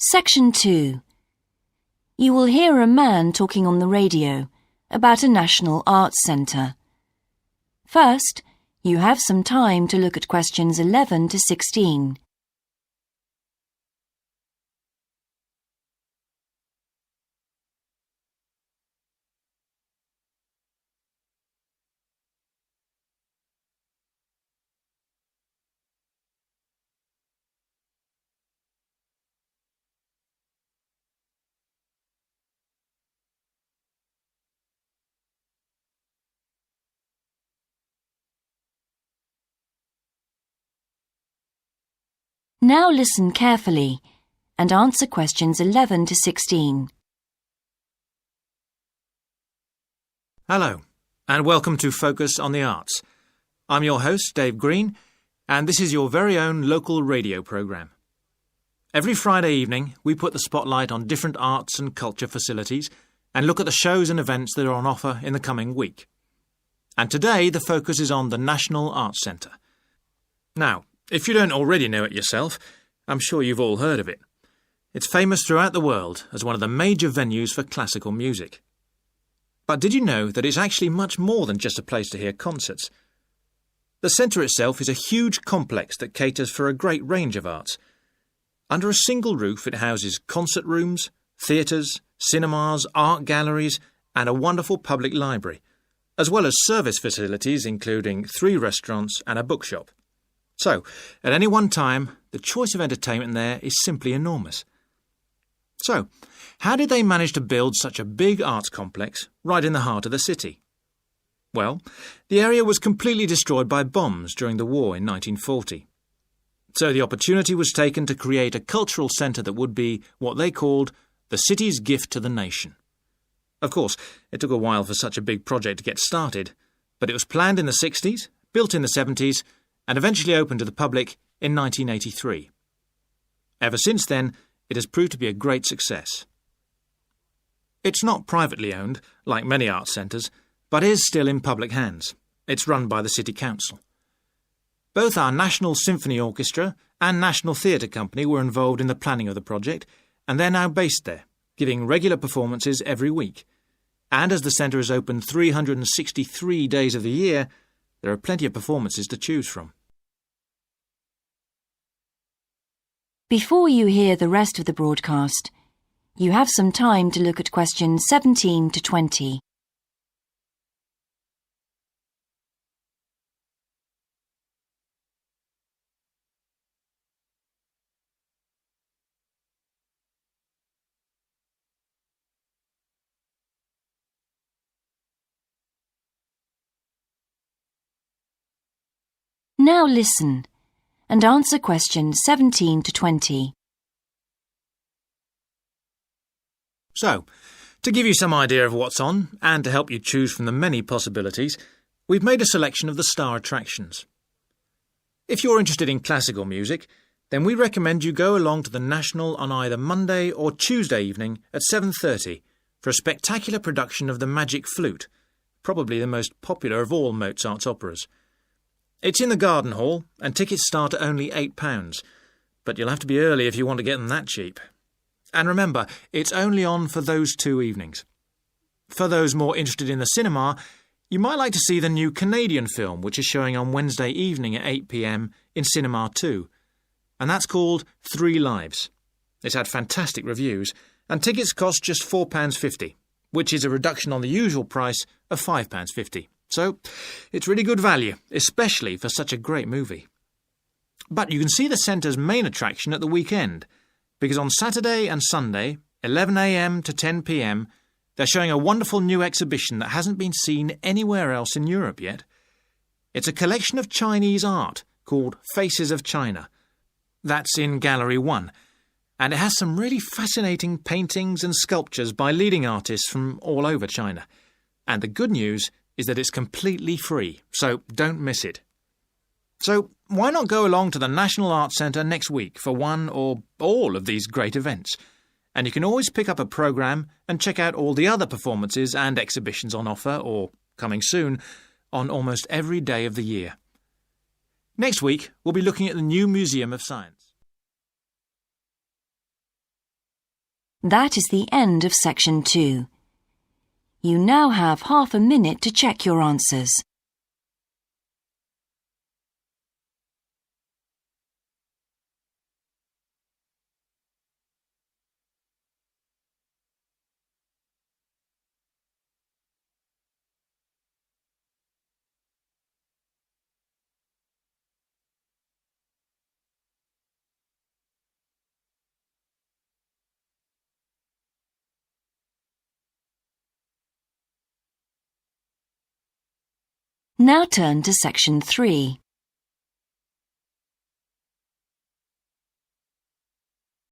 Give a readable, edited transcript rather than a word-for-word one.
Section 2. You will hear a man talking on the radio about a national arts centre. First, you have some time to look at questions 11 to 16. Now listen carefully and answer questions 11 to 16. Hello, and welcome to Focus on the Arts. I'm your host, Dave Green, and this is your very own local radio programme. Every Friday evening, we put the spotlight on different arts and culture facilities and look at the shows and events that are on offer in the coming week. And today, the focus is on the National Arts Centre. Now, if you don't already know it yourself, I'm sure you've all heard of it. It's famous throughout the world as one of the major venues for classical music. But did you know that it's actually much more than just a place to hear concerts? The centre itself is a huge complex that caters for a great range of arts. Under a single roof it houses concert rooms, theatres, cinemas, art galleries and a wonderful public library, as well as service facilities including 3 restaurants and a bookshop. So, at any one time, the choice of entertainment there is simply enormous. So, how did they manage to build such a big arts complex right in the heart of the city? Well, the area was completely destroyed by bombs during the war in 1940. So the opportunity was taken to create a cultural centre that would be what they called the city's gift to the nation. Of course, it took a while for such a big project to get started, but it was planned in the 60s, built in the 70s, and eventually opened to the public in 1983. Ever since then, it has proved to be a great success. It's not privately owned, like many arts centres, but is still in public hands. It's run by the City Council. Both our National Symphony Orchestra and National Theatre Company were involved in the planning of the project, and they're now based there, giving regular performances every week. And as the centre is open 363 days of the year, there are plenty of performances to choose from. Before you hear the rest of the broadcast, you have some time to look at questions 17 to 20. Now listen and answer questions 17 to 20. So, to give you some idea of what's on, and to help you choose from the many possibilities, we've made a selection of the star attractions. If you're interested in classical music, then we recommend you go along to the National on either Monday or Tuesday evening at 7:30 for a spectacular production of the Magic Flute, probably the most popular of all Mozart's operas. It's in the Garden Hall, and tickets start at only £8, but you'll have to be early if you want to get them that cheap. And remember, it's only on for those 2 evenings. For those more interested in the cinema, you might like to see the new Canadian film, which is showing on Wednesday evening at 8 p.m. in Cinema 2, and that's called 3 Lives. It's had fantastic reviews, and tickets cost just £4.50, which is a reduction on the usual price of £5.50. So, it's really good value, especially for such a great movie. But you can see the centre's main attraction at the weekend, because on Saturday and Sunday, 11 a.m. to 10 p.m, they're showing a wonderful new exhibition that hasn't been seen anywhere else in Europe yet. It's a collection of Chinese art called Faces of China. That's in Gallery 1, and it has some really fascinating paintings and sculptures by leading artists from all over China. And the good news is that it's completely free, so don't miss it. So why not go along to the National Arts Centre next week for one or all of these great events? And you can always pick up a programme and check out all the other performances and exhibitions on offer, or coming soon, on almost every day of the year. Next week, we'll be looking at the new Museum of Science. That is the end of section 2. You now have half a minute to check your answers. Now turn to section 3.